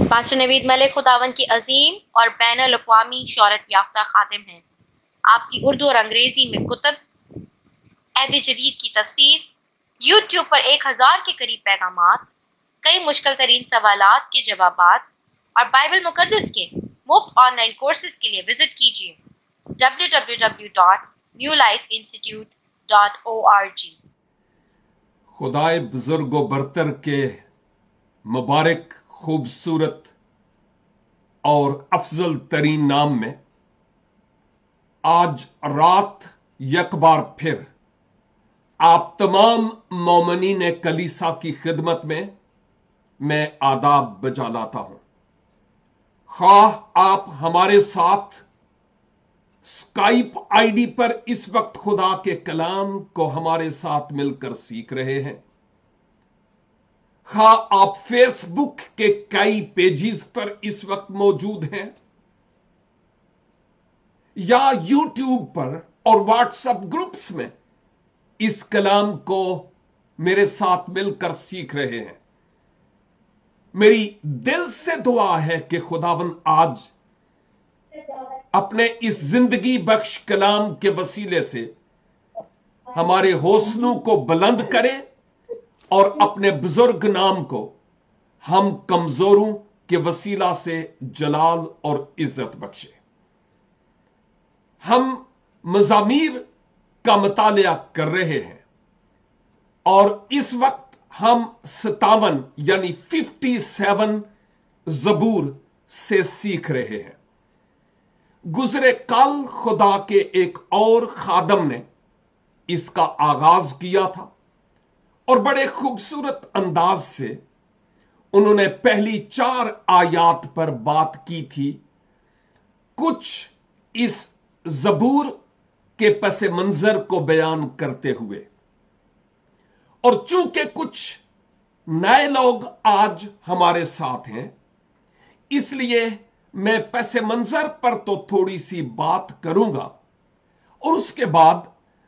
Pastor نوید ملک خداوند کی عظیم اور بین الاقوامی شہرت یافتہ خادم ہیں۔ آپ کی اردو اور انگریزی میں کتب، عہد جدید کی تفسیر، یوٹیوب پر 1000 کے قریب پیغامات، کئی مشکل ترین سوالات کے جوابات اور بائبل مقدس کے مفت آن لائن کورسز کے لیے وزٹ کیجیے www.newlifeinstitute.org۔ خدائے بزرگ و برتر کے مبارک، خوبصورت اور افضل ترین نام میں آج رات یک بار پھر آپ تمام مومنین کلیسا کی خدمت میں آداب بجا لاتا ہوں۔ خواہ آپ ہمارے ساتھ اسکائپ آئی ڈی پر اس وقت خدا کے کلام کو ہمارے ساتھ مل کر سیکھ رہے ہیں، خواہ آپ فیس بک کے کئی پیجز پر اس وقت موجود ہیں، یا یوٹیوب پر اور واٹس ایپ گروپس میں اس کلام کو میرے ساتھ مل کر سیکھ رہے ہیں۔ میری دل سے دعا ہے کہ خداوند آج اپنے اس زندگی بخش کلام کے وسیلے سے ہمارے حوصلوں کو بلند کرے اور اپنے بزرگ نام کو ہم کمزوروں کے وسیلہ سے جلال اور عزت بخشے۔ ہم مزامیر کا مطالعہ کر رہے ہیں اور اس وقت ہم 57 یعنی 57 زبور سے سیکھ رہے ہیں۔ گزرے کل خدا کے ایک اور خادم نے اس کا آغاز کیا تھا اور بڑے خوبصورت انداز سے انہوں نے پہلی 4 آیات پر بات کی تھی، کچھ اس زبور کے پس منظر کو بیان کرتے ہوئے، اور چونکہ کچھ نئے لوگ آج ہمارے ساتھ ہیں، اس لیے میں پس منظر پر تو تھوڑی سی بات کروں گا، اور اس کے بعد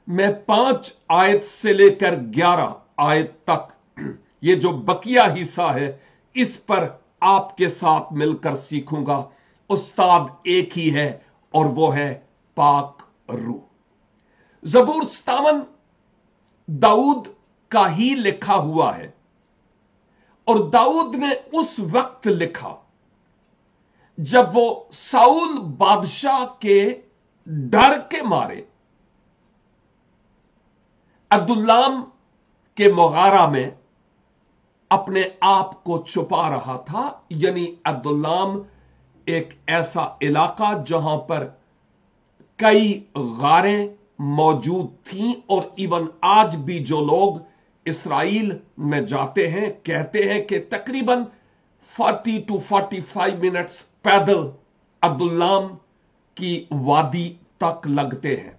میں 5 آیت سے لے کر 11 آیت تک یہ جو بقیہ حصہ ہے اس پر آپ کے ساتھ مل کر سیکھوں گا۔ استاد ایک ہی ہے اور وہ ہے پاک روح۔ زبور 57 داؤد کا ہی لکھا ہوا ہے، اور داؤد نے اس وقت لکھا جب وہ ساؤل بادشاہ کے ڈر کے مارے ادولام کے مغارہ میں اپنے آپ کو چھپا رہا تھا۔ یعنی ادولام ایک ایسا علاقہ جہاں پر کئی غاریں موجود تھیں، اور ایون آج بھی جو لوگ اسرائیل میں جاتے ہیں کہتے ہیں کہ تقریباً 40 to 45 منٹس پیدل ادولام کی وادی تک لگتے ہیں،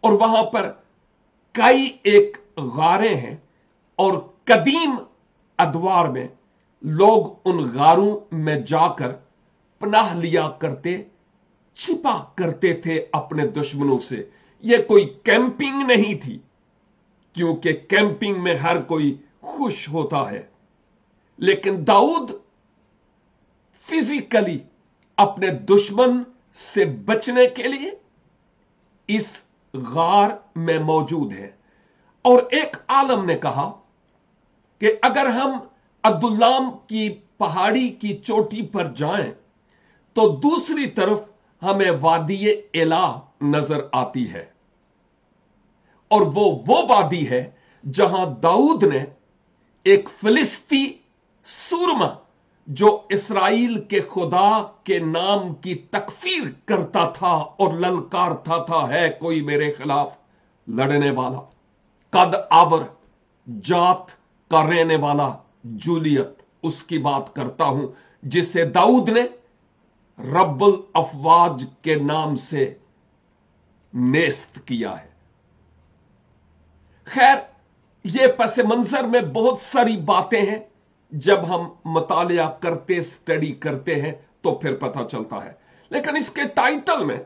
اور وہاں پر کئی ایک غاریں ہیں، اور قدیم ادوار میں لوگ ان غاروں میں جا کر پناہ لیا کرتے، چھپا کرتے تھے اپنے دشمنوں سے۔ یہ کوئی کیمپنگ نہیں تھی، کیونکہ کیمپنگ میں ہر کوئی خوش ہوتا ہے، لیکن داؤد فزیکلی اپنے دشمن سے بچنے کے لیے اس غار میں موجود ہے۔ اور ایک عالم نے کہا کہ اگر ہم ادولام کی پہاڑی کی چوٹی پر جائیں تو دوسری طرف ہمیں وادی ایلا نظر آتی ہے، اور وہ وادی ہے جہاں داؤد نے ایک فلسطی سورما جو اسرائیل کے خدا کے نام کی تکفیر کرتا تھا اور للکارتا تھا، ہے کوئی میرے خلاف لڑنے والا، قد آور جات کا رہنے والا جولیت، اس کی بات کرتا ہوں جسے داؤد نے رب الافواج کے نام سے نیست کیا ہے۔ خیر، یہ پس منظر میں بہت ساری باتیں ہیں، جب ہم مطالعہ کرتے سٹڈی کرتے ہیں تو پھر پتہ چلتا ہے، لیکن اس کے ٹائٹل میں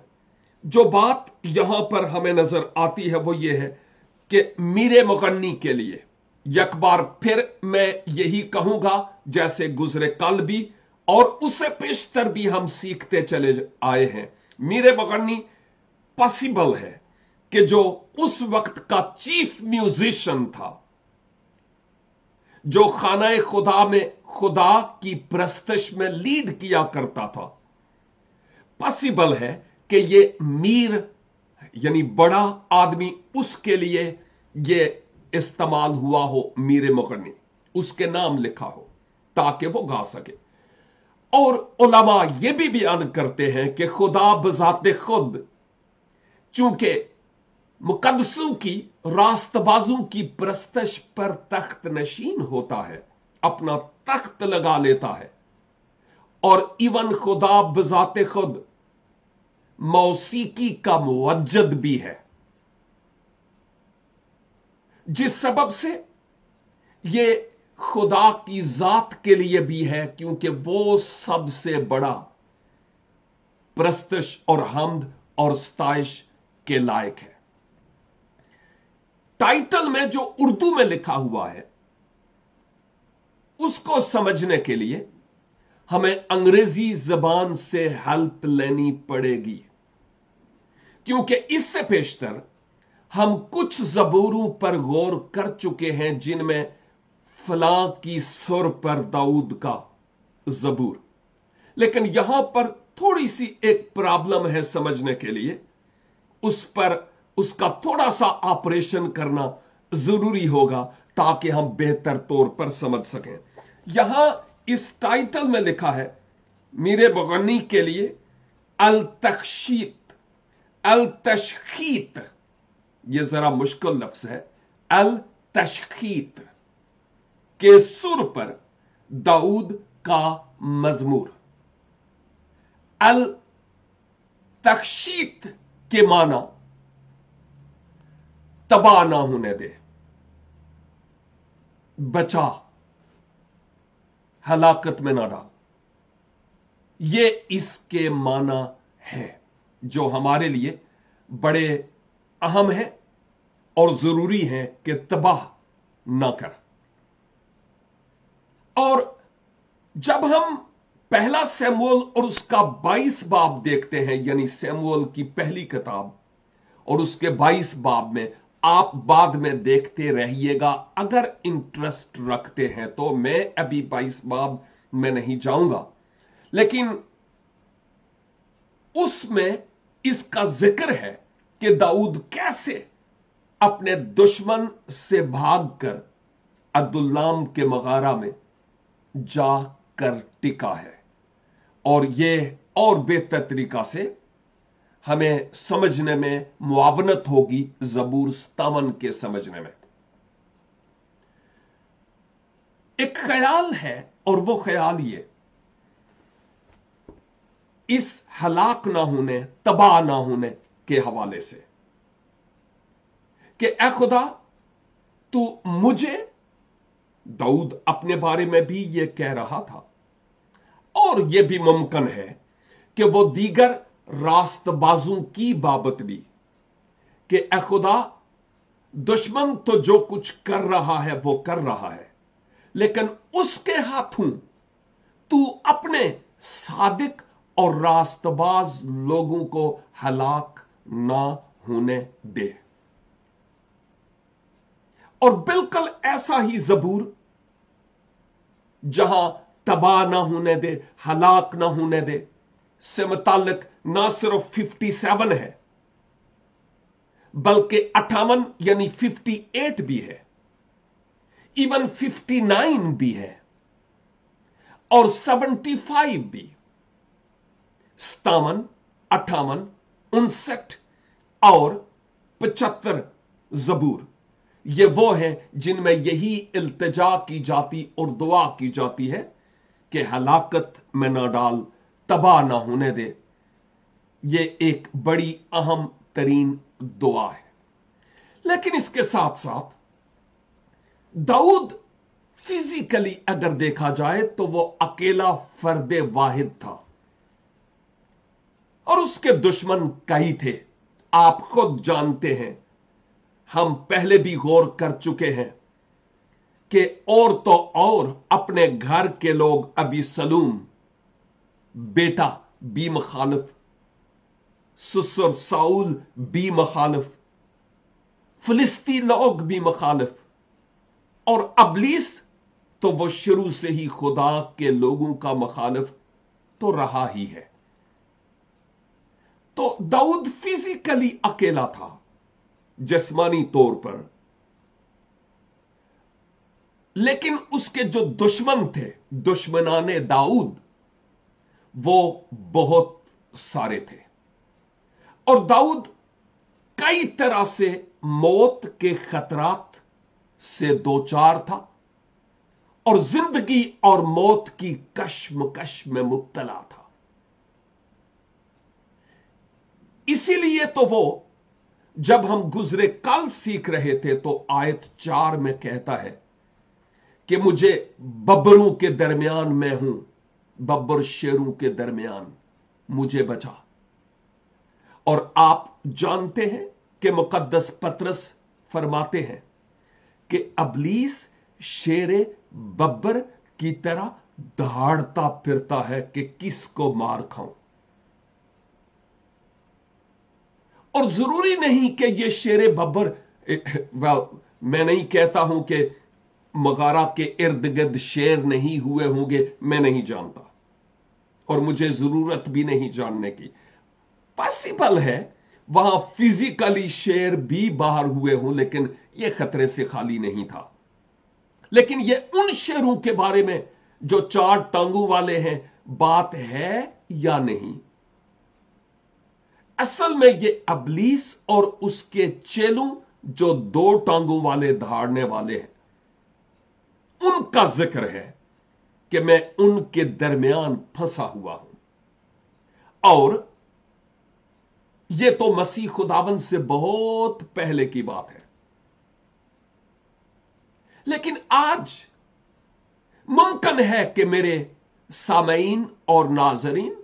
جو بات یہاں پر ہمیں نظر آتی ہے وہ یہ ہے کہ میرے مغنی کے لیے یک بار پھر میں یہی کہوں گا جیسے گزرے کل بھی और उसे पेशतर भी हम सीखते चले आए हैं। मीर बगन्नी पॉसिबल है कि जो उस वक्त का चीफ म्यूजिशियन था, जो खाना खुदा में खुदा की प्रस्तश में लीड किया करता था, पॉसिबल है कि ये मीर यानी बड़ा आदमी, उसके लिए ये इस्तेमाल हुआ हो, मीर मुगन्नी उसके नाम लिखा हो ताकि वो गा सके। और उलमा ये भी बयान करते हैं कि खुदा बजाते खुद चूंकि मुकद्दसों की, रास्तबाजों की प्रस्तश पर तख्त नशीन होता है, अपना तख्त लगा लेता है, और इवन खुदा बजाते खुद मौसीकी का मुवज्जद भी है, जिस सबब से ये खुदा की जात के लिए भी है, क्योंकि वो सबसे बड़ा प्रस्तश और हम्द और स्ताइश के लायक है। टाइटल में जो उर्दू में लिखा हुआ है उसको समझने के लिए हमें अंग्रेजी जबान से हेल्प लेनी पड़ेगी, क्योंकि इससे पेशतर हम कुछ जबूरों पर गौर कर चुके हैं जिनमें फलां की सुर पर दाऊद का जबूर, लेकिन यहां पर थोड़ी सी एक प्रॉब्लम है समझने के लिए, उस पर उसका थोड़ा सा ऑपरेशन करना जरूरी होगा ताकि हम बेहतर तौर पर समझ सकें। यहां इस टाइटल में लिखा है मीर बगन्नी के लिए अल तखशीत, अल तशखीत, यह जरा मुश्किल लफ्ज है, अल तशखीत के सुर पर दाऊद का मजमूर। अल तखशीत के माना तबाह ना होने दे, बचा, हलाकत में ना डाल, ये इसके माना है जो हमारे लिए बड़े अहम है और जरूरी है कि तबाह ना कर। और जब हम पहला सैमुअल और उसका 22 बाब देखते हैं, यानी सैमुअल की पहली किताब और उसके 22 बाब में, आप बाद में देखते रहिएगा अगर इंटरेस्ट रखते हैं तो। मैं अभी 22 बाब में नहीं जाऊंगा, लेकिन उसमें इसका जिक्र है कि दाऊद कैसे अपने दुश्मन से भागकर अब्दुल्लाम के मगारा में जाकर टिका है, और यह और बेहतर तरीका से हमें समझने में मुआवनत होगी जबूर 57 के समझने में। एक ख्याल है, और वो ख्याल ये, इस हलाक ना होने, तबाह ना होने के हवाले से कि ए खुदा तू मुझे, दाऊद अपने बारे में भी यह कह रहा था, और यह भी मुमकिन है कि वो दीगर रास्तबाजों की बाबत भी, कि ए खुदा दुश्मन तो जो कुछ कर रहा है वो कर रहा है, लेकिन उसके हाथों तू अपने सादिक और रास्तबाज लोगों को हलाक ना होने दे। और बिल्कुल ऐसा ही जबूर जहां तबाह ना होने दे, हलाक ना होने दे से मुताल्लिक ना सिर्फ 57 है बल्कि 58 यानी 58 भी है, इवन 59 भी है, और 75 भी। 57, 58, 59 और 75 जबूर ये वो हैं जिनमें यही इल्तिजा की जाती और दुआ की जाती है कि हलाकत में ना डाल, तबाह ना होने दे। ये एक बड़ी अहम तरीन दुआ है। लेकिन इसके साथ साथ दाऊद फिजिकली अगर देखा जाए तो वो अकेला फर्दे वाहिद था, और उसके दुश्मन कई थे। आप खुद जानते हैं, हम पहले भी गौर कर चुके हैं कि और तो और अपने घर के लोग अबीसलूम बेटा भी मुखालिफ, ससुर साउल भी मुखालिफ, फिलिस्ती लोग भी मुखालिफ, और अबलीस तो वो शुरू से ही खुदा के लोगों का मुखालिफ तो रहा ही है। तो दाऊद फिजिकली अकेला था जिस्मानी तौर पर, लेकिन उसके जो दुश्मन थे, दुश्मनाने दाऊद, वो बहुत सारे थे। और दाऊद कई तरह से मौत के खतरात से दो चार था और जिंदगी और मौत की कश्मकश में मुब्तला था। इसीलिए तो वो, जब हम गुजरे कल सीख रहे थे, तो आयत 4 में कहता है कि मुझे बब्बरों के दरमियान मैं हूं, बब्बर शेरों के दरमियान मुझे बचा। और आप जानते हैं कि मुकद्दस पतरस फरमाते हैं कि अबलीस शेरे बब्बर की तरह दहाड़ता फिरता है कि किसको मार खाऊं। और जरूरी नहीं कि ये शेरे बब्बर, मैं नहीं कहता हूं कि मगारा के इर्द गिर्द शेर नहीं हुए होंगे, मैं नहीं जानता और मुझे जरूरत भी नहीं जानने की। पॉसिबल है वहां फिजिकली शेर भी बाहर हुए हों, लेकिन यह खतरे से खाली नहीं था। लेकिन यह उन शेरों के बारे में जो 4 टांगों वाले हैं बात है या नहीं? असल में यह अबलीस और उसके चेलों जो 2 टांगों वाले धाड़ने वाले हैं, उनका जिक्र है कि मैं उनके दरमियान फंसा हुआ हूं। और यह तो मसीह खुदावंद से बहुत पहले की बात है। लेकिन आज मुमकिन है कि मेरे सामईन और नाजरीन,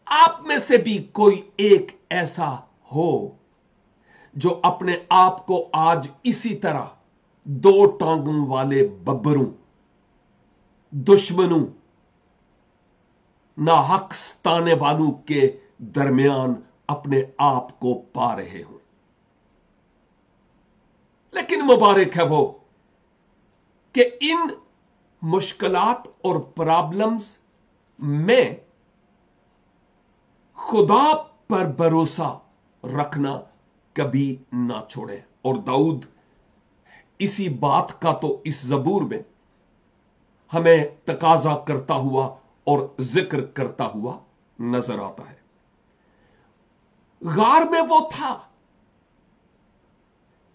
आप में से भी कोई एक ऐसा हो जो अपने आप को आज इसी तरह 2 टांगों वाले बब्बरों, दुश्मनों, नाहक सताने वालों के दरमियान अपने आप को पा रहे हो। लेकिन मुबारक है वो कि इन मुश्किलात और प्रॉब्लम्स में खुदा पर भरोसा रखना कभी ना छोड़े। और दाऊद इसी बात का तो इस जबूर में हमें तकाजा करता हुआ और जिक्र करता हुआ नजर आता है। गार में वो था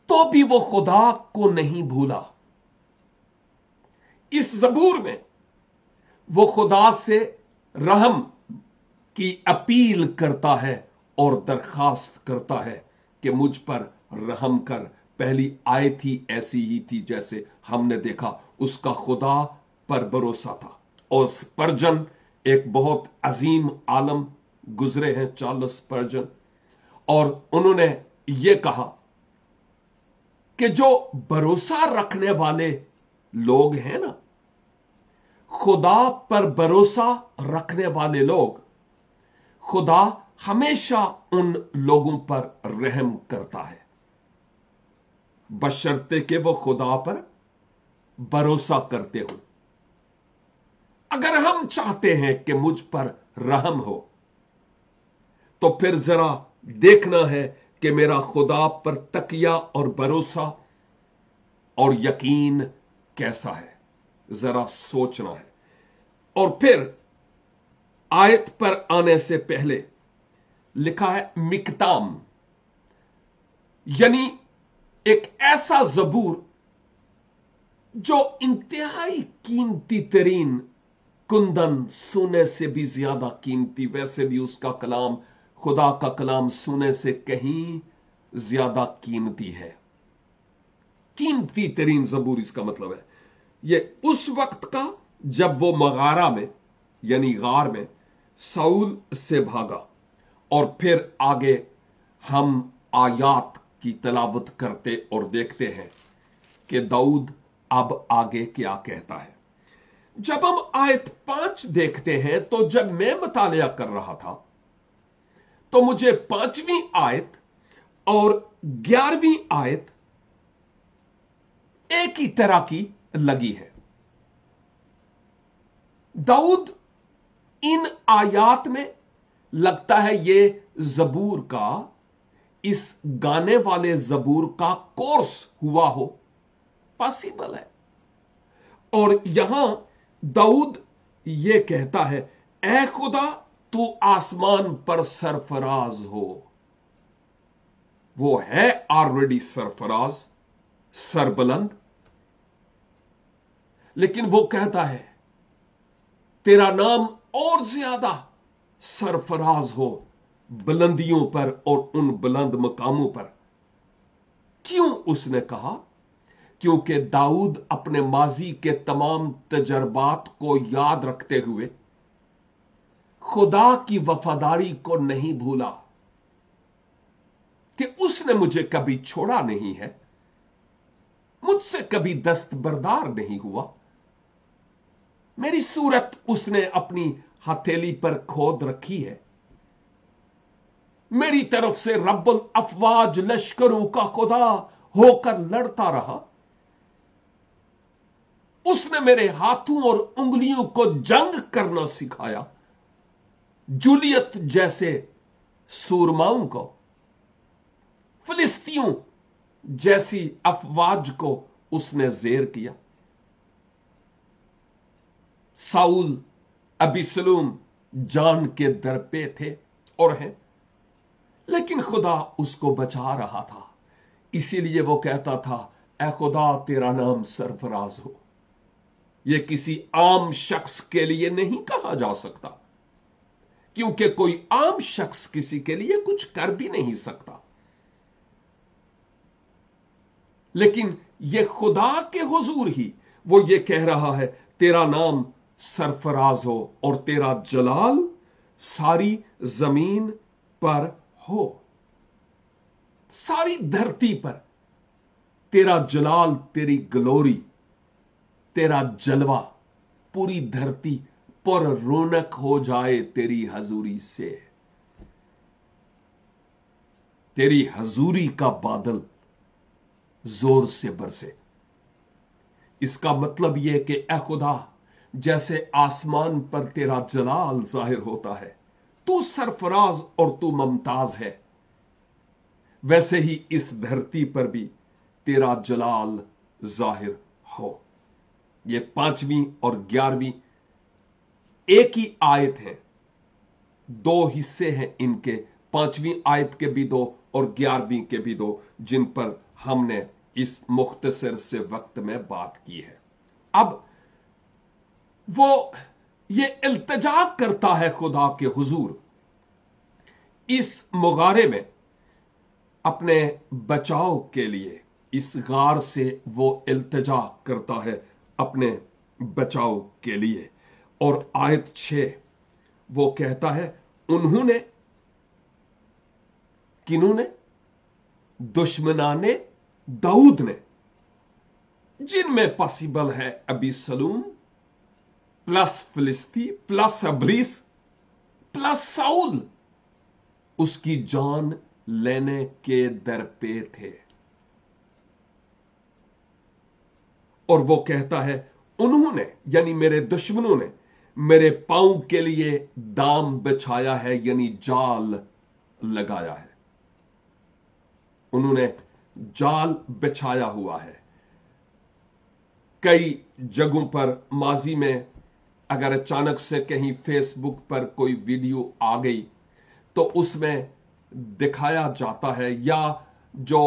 तो भी वो खुदा को नहीं भूला। इस जबूर में वो खुदा से रहम की अपील करता है और दरखास्त करता है कि मुझ पर रहम कर। पहली आयत ही ऐसी ही थी जैसे हमने देखा, उसका खुदा पर भरोसा था। और स्पर्जन एक बहुत अजीम आलम गुजरे हैं, चार्ल्स स्पर्जन, और उन्होंने ये कहा कि जो भरोसा रखने वाले लोग हैं ना, खुदा पर भरोसा रखने वाले लोग, खुदा हमेशा उन लोगों पर रहम करता है, बशर्ते कि वो खुदा पर भरोसा करते हो। अगर हम चाहते हैं कि मुझ पर रहम हो, तो फिर जरा देखना है कि मेरा खुदा पर तकिया और भरोसा और यकीन कैसा है, जरा सोचना है। और फिर आयत पर आने से पहले लिखा है मिकताम, यानी एक ऐसा जबूर जो इंतहाई कीमती तरीन कुंदन, सोने से भी ज्यादा कीमती। वैसे भी उसका कलाम, खुदा का कलाम, सोने से कहीं ज्यादा कीमती है। कीमती तरीन जबूर इसका मतलब है ये उस वक्त का जब वो मगारा में यानी गार में साउल से भागा। और फिर आगे हम आयात की तलावत करते और देखते हैं कि दाऊद अब आगे क्या कहता है। जब हम आयत 5 देखते हैं तो जब मैं मुतालिया कर रहा था तो मुझे 5वीं आयत और 11वीं आयत एक ही तरह की लगी है। दाऊद इन आयात में लगता है ये जबूर का, इस गाने वाले जबूर का कोर्स हुआ हो, पॉसिबल है। और यहां दाऊद ये कहता है, ऐ खुदा तू आसमान पर सरफराज हो। वो है ऑलरेडी सरफराज, सरबुलंद, लेकिन वो कहता है तेरा नाम और ज्यादा सरफराज हो बुलंदियों पर और उन बुलंद मकामों पर। क्यों उसने कहा? क्योंकि दाऊद अपने माजी के तमाम तजर्बात को याद रखते हुए खुदा की वफादारी को नहीं भूला कि उसने मुझे कभी छोड़ा नहीं है, मुझसे कभी दस्तबरदार नहीं हुआ, मेरी सूरत उसने अपनी हथेली पर खोद रखी है, मेरी तरफ से रब्बुल अफवाज लश्करों का खुदा होकर लड़ता रहा। उसने मेरे हाथों और उंगलियों को जंग करना सिखाया, जूलियत जैसे सूरमाओं को, फिलिस्तियों जैसी अफवाज को उसने जेर किया। साउल अबिसलूम जान के दर पे थे और हैं, लेकिन खुदा उसको बचा रहा था। इसीलिए वो कहता था, ऐ खुदा तेरा नाम सरफराज हो। यह किसी आम शख्स के लिए नहीं कहा जा सकता, क्योंकि कोई आम शख्स किसी के लिए कुछ कर भी नहीं सकता, लेकिन यह खुदा के हुजूर ही वो ये कह रहा है, तेरा नाम सरफराज हो और तेरा जलाल सारी जमीन पर हो। सारी धरती पर तेरा जलाल, तेरी ग्लोरी, तेरा जलवा पूरी धरती पर रौनक हो जाए तेरी हजूरी से। तेरी हजूरी का बादल जोर से बरसे। इसका मतलब यह कि ऐ खुदा, जैसे आसमान पर तेरा जलाल जाहिर होता है, तू सरफराज और तू मुमताज है, वैसे ही इस धरती पर भी तेरा जलाल जाहिर हो। ये 5वीं और 11वीं एक ही आयत है, दो हिस्से हैं इनके, 5वीं आयत के भी दो और 11वीं के भी दो, जिन पर हमने इस मुख्तसर से वक्त में बात की है। अब वो ये इल्तिजा करता है खुदा के हुजूर, इस मुगारे में अपने बचाव के लिए, इस गार से वो इल्तिजा करता है अपने बचाव के लिए। और आयत 6 वो कहता है, उन्होंने, किन्होंने? दुश्मनाने दाऊद ने, जिनमें पॉसिबल है अबीसलूम प्लस फिलिस्ती प्लस अब्रीस प्लस साउल, उसकी जान लेने के दर पे थे। और वो कहता है, उन्होंने यानी मेरे दुश्मनों ने मेरे पांव के लिए दाम बिछाया है, यानी जाल लगाया है। उन्होंने जाल बिछाया हुआ है। कई जगहों पर माजी में अगर अचानक से कहीं फेसबुक पर कोई वीडियो आ गई तो उसमें दिखाया जाता है, या जो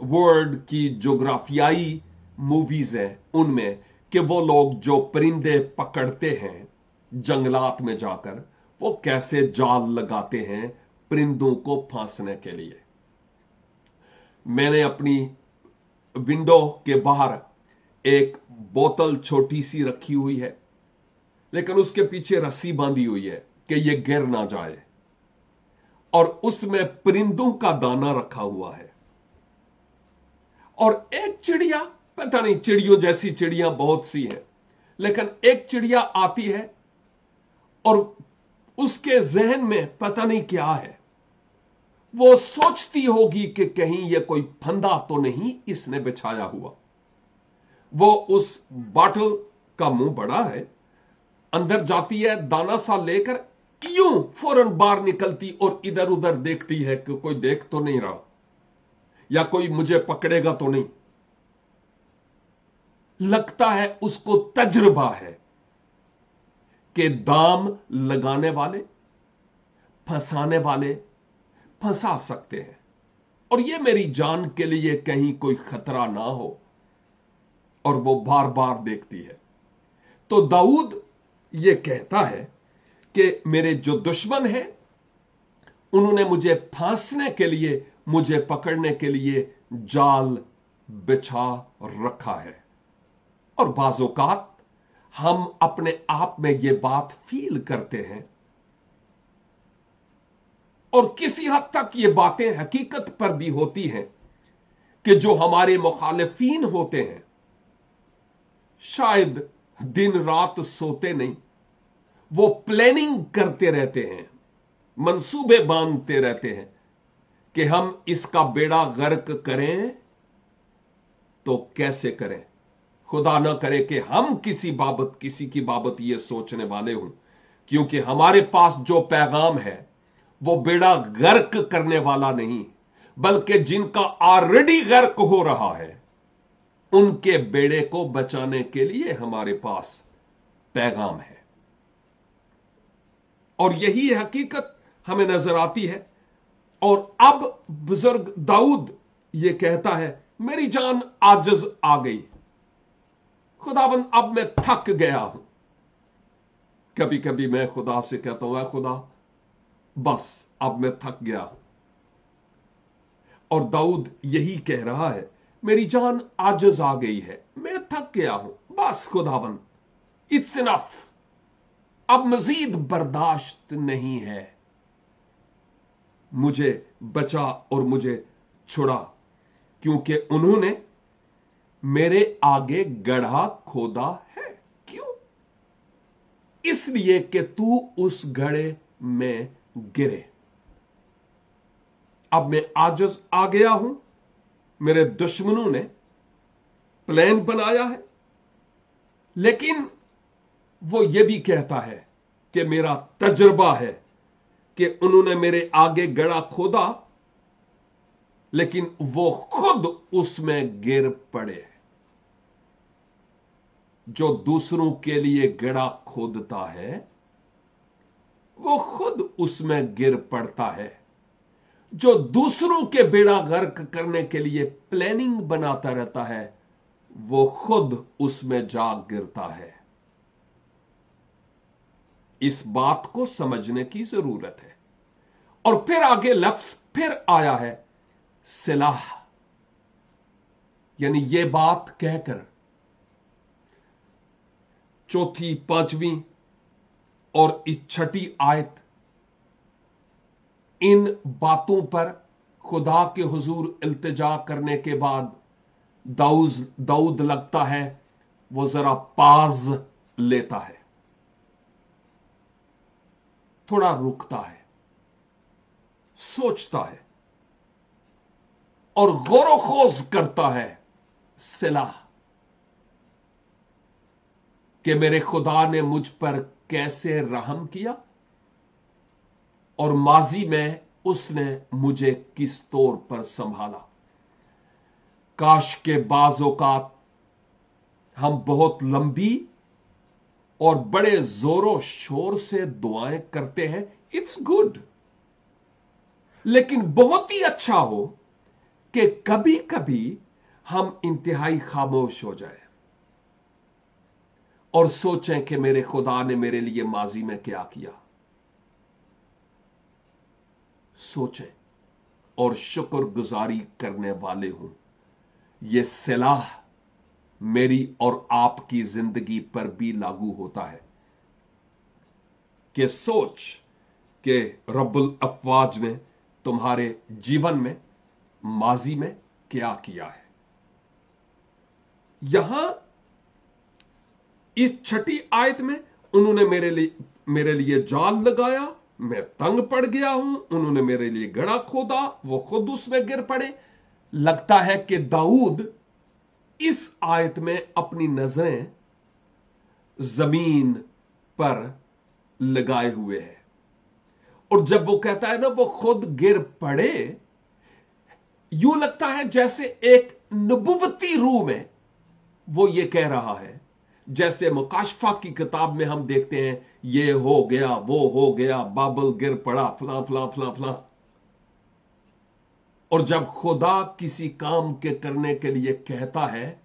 वर्ल्ड की जोग्राफियाई मूवीज हैं उनमें, कि वो लोग जो परिंदे पकड़ते हैं जंगलात में जाकर, वो कैसे जाल लगाते हैं परिंदों को फांसने के लिए। मैंने अपनी विंडो के बाहर एक बोतल छोटी सी रखी हुई है, लेकिन उसके पीछे रस्सी बांधी हुई है कि यह गिर ना जाए, और उसमें परिंदों का दाना रखा हुआ है। और एक चिड़िया, पता नहीं, चिड़ियों जैसी चिड़ियां बहुत सी हैं, लेकिन एक चिड़िया आती है और उसके जहन में पता नहीं क्या है, वो सोचती होगी कि कहीं ये कोई फंदा तो नहीं इसने बिछाया हुआ। वो उस बॉटल का मुंह बड़ा है, अंदर जाती है, दाना सा लेकर यूं फौरन बाहर निकलती और इधर उधर देखती है कि कोई देख तो नहीं रहा या कोई मुझे पकड़ेगा तो नहीं। लगता है उसको तजुर्बा है कि दाम लगाने वाले, फंसाने वाले फंसा सकते हैं और ये मेरी जान के लिए कहीं कोई खतरा ना हो, और वो बार बार देखती है। तो दाऊद ये कहता है कि मेरे जो दुश्मन हैं उन्होंने मुझे फांसने के लिए, मुझे पकड़ने के लिए जाल बिछा रखा है। और बाज़-औक़ात हम अपने आप में ये बात फील करते हैं और किसी हद तक ये बातें हकीकत पर भी होती हैं कि जो हमारे मुखालिफीन होते हैं शायद दिन रात सोते नहीं, वो प्लानिंग करते रहते हैं, मंसूबे बांधते रहते हैं कि हम इसका बेड़ा गर्क करें तो कैसे करें। खुदा ना करे कि हम किसी की बाबत ये सोचने वाले हों, क्योंकि हमारे पास जो पैगाम है वो बेड़ा गर्क करने वाला नहीं, बल्कि जिनका ऑलरेडी गर्क हो रहा है उनके बेड़े को बचाने के लिए हमारे पास पैगाम है। और यही हकीकत हमें नजर आती है। और अब बुजुर्ग दाऊद ये कहता है, मेरी जान आजिज आ गई, खुदावन अब मैं थक गया हूं। कभी कभी मैं खुदा से कहता हूं, खुदा बस अब मैं थक गया हूं। और दाऊद यही कह रहा है, मेरी जान आजिज आ गई है, मैं थक गया हूं, बस खुदावन इट्स इनफ, अब मजीद बर्दाश्त नहीं है, मुझे बचा और मुझे छुड़ा, क्योंकि उन्होंने मेरे आगे गड्ढा खोदा है। क्यों? इसलिए कि तू उस गड्ढे में गिरे। अब मैं आजिज आ गया हूं, मेरे दुश्मनों ने प्लान बनाया है, लेकिन वो ये भी कहता है कि मेरा तजुर्बा है कि उन्होंने मेरे आगे गड्ढा खोदा लेकिन वो खुद उसमें गिर पड़े। जो दूसरों के लिए गड्ढा खोदता है वो खुद उसमें गिर पड़ता है। जो दूसरों के बेड़ा गर्क करने के लिए प्लानिंग बनाता रहता है वो खुद उसमें जा गिरता है। इस बात को समझने की जरूरत है। और फिर आगे लफ्ज फिर आया है, सिलाह, यानी ये बात कहकर चौथी, पांचवीं और इस छठी आयत, इन बातों पर खुदा के हुजूर इल्तिजा करने के बाद दाऊद लगता है वो जरा पाज लेता है, थोड़ा रुकता है, सोचता है और गौर-ओ-खोज करता है सिलाह कि मेरे खुदा ने मुझ पर कैसे रहम किया और माजी में उसने मुझे किस तौर पर संभाला। काश के बाज़-औक़ात हम बहुत लंबी और बड़े जोरों शोर से दुआएं करते हैं, इट्स गुड, लेकिन बहुत ही अच्छा हो कि कभी कभी हम इंतहाई खामोश हो जाएं और सोचें कि मेरे खुदा ने मेरे लिए माजी में क्या किया। सोचें और शुक्रगुजारी करने वाले हों। यह सलाह मेरी और आपकी जिंदगी पर भी लागू होता है कि सोच कि रब्बुल अफ़वाज ने तुम्हारे जीवन में माजी में क्या किया है। यहां इस छठी आयत में उन्होंने मेरे लिए जाल लगाया, मैं तंग पड़ गया हूं, उन्होंने मेरे लिए गड्ढा खोदा, वो खुद उसमें गिर पड़े। लगता है कि दाऊद इस आयत में अपनी नजरें जमीन पर लगाए हुए है। और जब वो कहता है ना वो खुद गिर पड़े, यूं लगता है जैसे एक नबुवती रूह में वो ये कह रहा है, जैसे मुकाशफा की किताब में हम देखते हैं ये हो गया, वो हो गया, बाबल गिर पड़ा, फला फला फला फला। और जब खुदा किसी काम के करने के लिए कहता है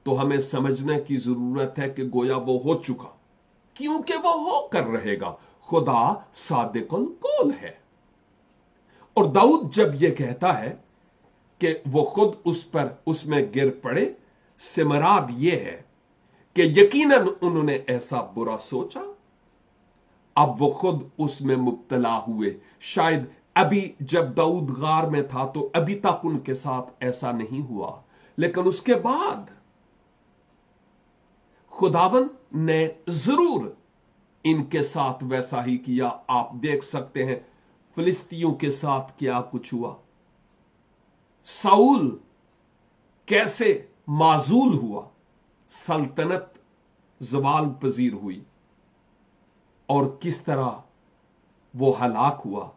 तो हमें समझने की जरूरत है कि गोया वो हो चुका, क्योंकि वो होकर रहेगा। खुदा सादिकुल कौल है। और दाऊद जब ये कहता है कि वो खुद उसमें गिर पड़े, सिमराद ये है कि यकीनन उन्होंने ऐसा बुरा सोचा, अब वो खुद उसमें मुब्तला हुए। शायद अभी जब दाऊद गार में था तो अभी तक उनके साथ ऐसा नहीं हुआ, लेकिन उसके बाद खुदावन ने जरूर इनके साथ वैसा ही किया। आप देख सकते हैं फिलिस्तियों के साथ क्या कुछ हुआ, साउल कैसे माजूल हुआ, सल्तनत जवाल पजीर हुई, और किस तरह वो हलाक हुआ।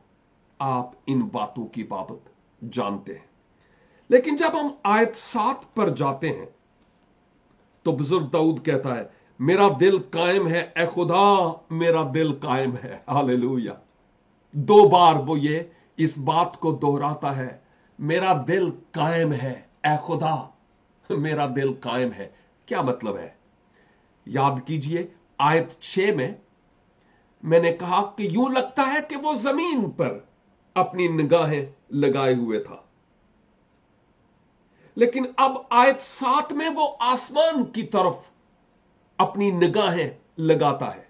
आप इन बातों की बाबत जानते हैं। लेकिन जब हम आयत 7 पर जाते हैं तो बुजुर्ग दाऊद कहता है, मेरा दिल कायम है ए खुदा, मेरा दिल कायम है। हालेलुया। 2 बार वो ये इस बात को दोहराता है, मेरा दिल कायम है ए खुदा, मेरा दिल कायम है। क्या मतलब है? याद कीजिए आयत 6 में मैंने कहा कि यूं लगता है कि वो जमीन पर अपनी निगाहें लगाए हुए था, लेकिन अब आयत 7 में वो आसमान की तरफ अपनी निगाहें लगाता है,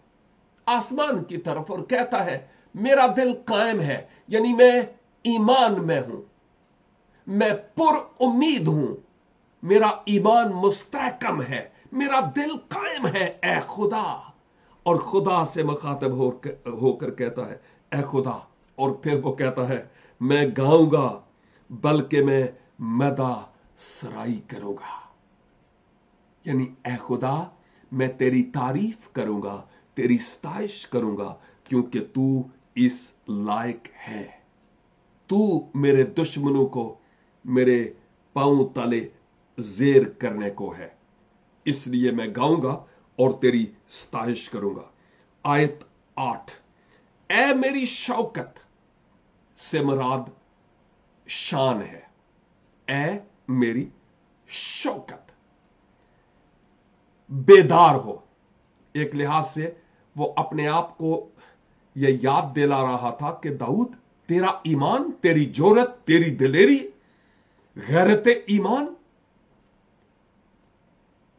आसमान की तरफ, और कहता है मेरा दिल कायम है। यानी मैं ईमान में हूं, मैं पुर उम्मीद हूं, मेरा ईमान मुस्तहकम है, मेरा दिल कायम है ए खुदा। और खुदा से मुखातब होकर कहता है ए खुदा, और फिर वो कहता है मैं गाऊंगा बल्कि मैं मदा सराई करूंगा। यानी ए खुदा मैं तेरी तारीफ करूंगा, तेरी सताइश करूंगा, क्योंकि तू इस लायक है। तू मेरे दुश्मनों को मेरे पांव तले जेर करने को है, इसलिए मैं गाऊंगा और तेरी सताइश करूंगा। आयत 8, ए मेरी शौकत से मुराद शान है। ए मेरी शौकत, बेदार हो। एक लिहाज से वो अपने आप को यह याद दिला रहा था कि दाऊद, तेरा ईमान, तेरी जोरत, तेरी दिलेरी, गैरत ईमान,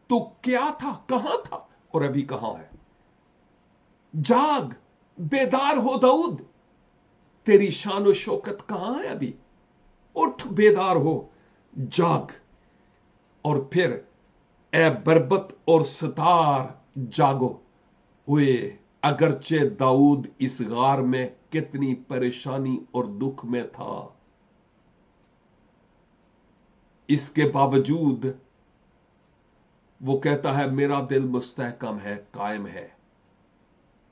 तो क्या था, कहां था और अभी कहां है। जाग, बेदार हो दाऊद, तेरी शान और शौकत कहां है अभी। उठ, बेदार हो, जाग। और फिर ए बरबत और सतार जागो हुए। अगरचे दाऊद इस गार में कितनी परेशानी और दुख में था, इसके बावजूद वो कहता है मेरा दिल मुस्तहकम है, कायम है।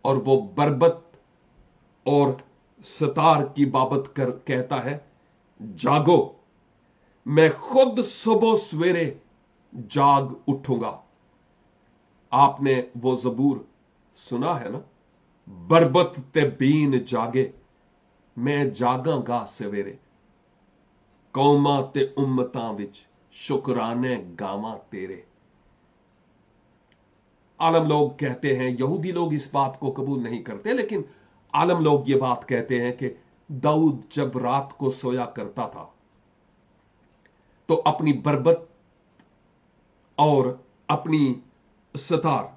और वो बरबत और सतार की बाबत कर कहता है जागो, मैं खुद सुबह सवेरे जाग उठूंगा। आपने वो जबूर सुना है ना, बरबत ते बीन जागे, मैं जागांगा सवेरे, कौमां ते उम्मतां विच शुकराने गावां तेरे। आलम लोग कहते हैं, यहूदी लोग इस बात को कबूल नहीं करते, लेकिन आलम लोग ये बात कहते हैं कि दाऊद जब रात को सोया करता था तो अपनी बरबत और अपनी सतार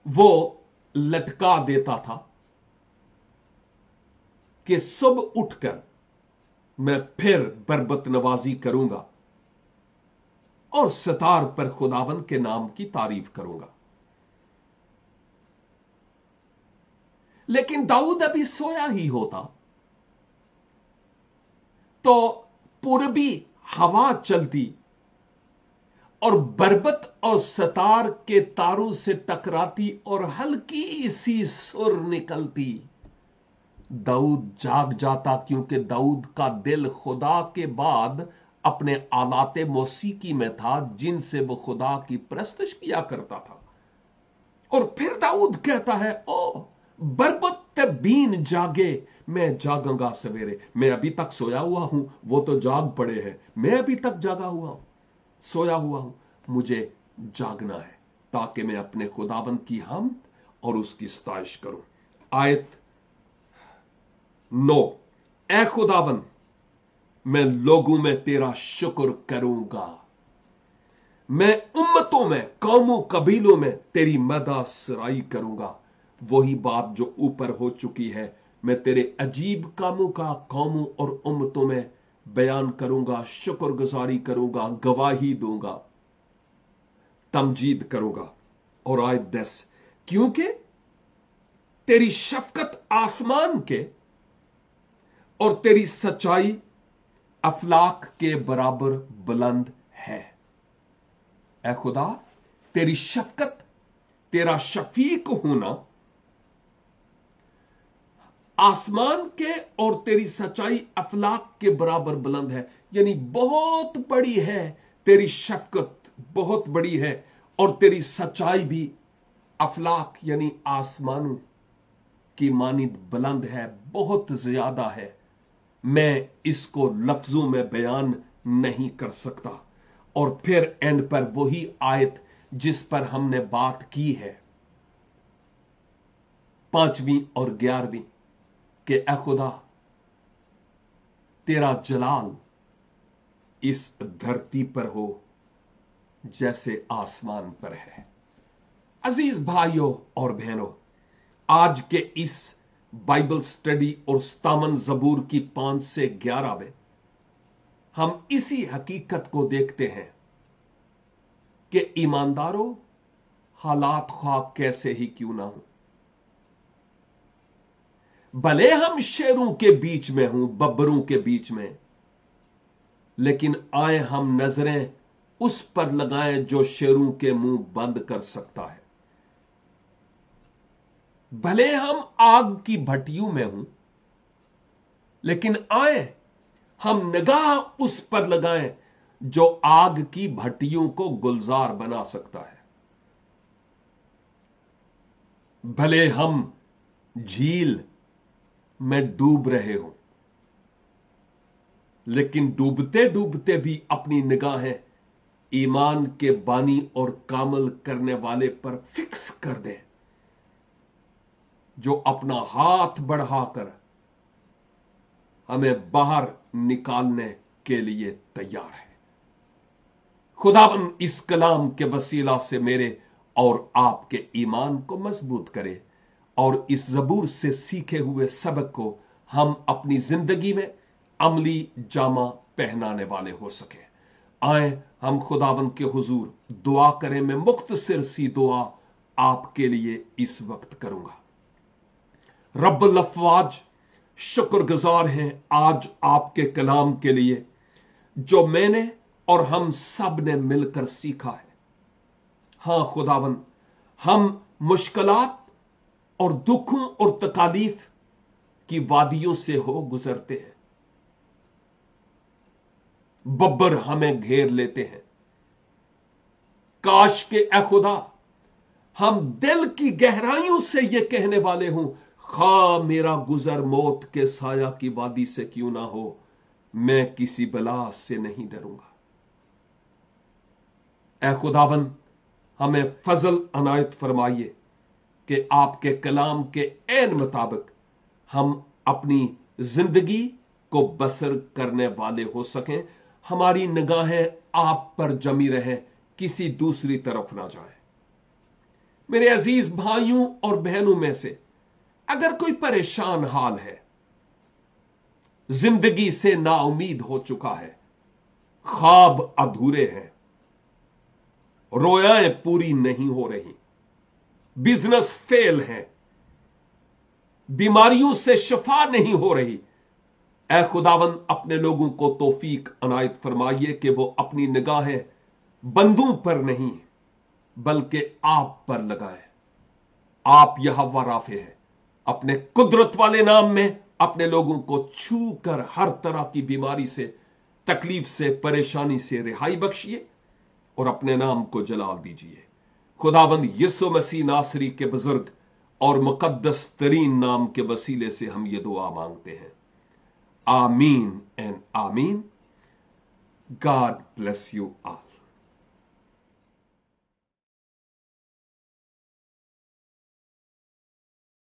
वो लटका देता था कि सुबह उठकर मैं फिर बरबत नवाजी करूंगा। और सतार पर खुदावन के नाम की तारीफ करूंगा। लेकिन दाऊद अभी सोया ही होता तो पूर्वी हवा चलती और बरबत और सतार के तारों से टकराती और हल्की सी सुर निकलती। दाऊद जाग जाता, क्योंकि दाऊद का दिल खुदा के बाद अपने आलाते मौसीकी में था जिनसे वो खुदा की परस्तिश किया करता था। और फिर दाऊद कहता है, ओ बरबत बीन जागे, मैं जागूंगा सवेरे। मैं अभी तक सोया हुआ हूं, वो तो जाग पड़े हैं, मैं अभी तक जागा हुआ हूं, सोया हुआ हूं। मुझे जागना है ताकि मैं अपने खुदाबंद की हमद और उसकी सताइश करूं। आयत 9, ऐ खुदाबंद, मैं लोगों में तेरा शुक्र करूंगा, मैं उम्मतों में, कौमों कबीलों में तेरी मदा सराई करूंगा। वही बात जो ऊपर हो चुकी है, मैं तेरे अजीब कामों का कौमों और उम्मतों में बयान करूंगा, शुक्रगुजारी करूंगा, गवाही दूंगा, तमजीद करूंगा। और आयत 10, क्योंकि तेरी शफकत आसमान के और तेरी सच्चाई अफलाक के बराबर बुलंद है। ऐ खुदा, तेरी शफकत, तेरा शफीक होना आसमान के और तेरी सच्चाई अफलाक के बराबर बुलंद है। यानी बहुत बड़ी है तेरी शफकत, बहुत बड़ी है, और तेरी सच्चाई भी अफलाक यानी आसमानों की मानिद बुलंद है, बहुत ज्यादा है। मैं इसको लफ्जों में बयान नहीं कर सकता। और फिर एंड पर वही आयत जिस पर हमने बात की है, 5वीं और 11वीं, कि ऐ खुदा, तेरा जलाल इस धरती पर हो जैसे आसमान पर है। अजीज भाइयों और बहनों, आज के इस बाइबल स्टडी और सतावन जबूर की 5 से 11 में हम इसी हकीकत को देखते हैं कि ईमानदारों, हालात ख्वाह कैसे ही क्यों ना हो, भले हम शेरों के बीच में हों, बब्बरों के बीच में, लेकिन आए हम नजरें उस पर लगाएं जो शेरों के मुंह बंद कर सकता है। भले हम आग की भट्टियों में हों, लेकिन आए हम निगाह उस पर लगाएं जो आग की भट्टियों को गुलजार बना सकता है। भले हम झील में डूब रहे हो, लेकिन डूबते डूबते भी अपनी निगाहें ईमान के बानी और कामल करने वाले पर फिक्स कर दें, जो अपना हाथ बढ़ाकर हमें बाहर निकालने के लिए तैयार है। खुदावन इस कलाम के वसीला से मेरे और आपके ईमान को मजबूत करे और इस जबूर से सीखे हुए सबक को हम अपनी जिंदगी में अमली जामा पहनाने वाले हो सके। आए हम खुदावन के हुजूर दुआ करें। मैं मुख्तसर सी दुआ आपके लिए इस वक्त करूंगा। रब्बुल अफ़वाज, शुक्रगुजार हैं आज आपके कलाम के लिए जो मैंने और हम सब ने मिलकर सीखा है। हां खुदावन, हम मुश्किलात और दुखों और तकालीफ की वादियों से हो गुजरते हैं। बब्बर हमें घेर लेते हैं। काश के ए खुदा हम दिल की गहराइयों से यह कहने वाले हों, खा मेरा गुजर मौत के साया की वादी से क्यों ना हो, मैं किसी बला से नहीं डरूंगा। ए खुदावन, हमें फजल अनायत फरमाइए कि आपके कलाम के ऐन मुताबिक हम अपनी जिंदगी को बसर करने वाले हो सकें। हमारी निगाहें आप पर जमी रहें, किसी दूसरी तरफ ना जाए। मेरे अजीज भाइयों और बहनों में से अगर कोई परेशान हाल है, जिंदगी से नाउमीद हो चुका है, ख्वाब अधूरे हैं, रोयाएं पूरी नहीं हो रही, बिजनेस फेल है, बीमारियों से शफा नहीं हो रही। ऐ खुदावंद अपने लोगों को तौफीक अनायत फरमाइए कि वो अपनी निगाहें बंदों पर नहीं बल्कि आप पर लगाए। आप यहोवा राफे है, अपने कुदरत वाले नाम में अपने लोगों को छू कर हर तरह की बीमारी से, तकलीफ से, परेशानी से रिहाई बख्शिए और अपने नाम को जलाल दीजिए। खुदावंद यीशु मसीह नासरी के बुजुर्ग और मुकद्दस तरीन नाम के वसीले से हम ये दुआ मांगते हैं। आमीन एंड आमीन। God bless you all.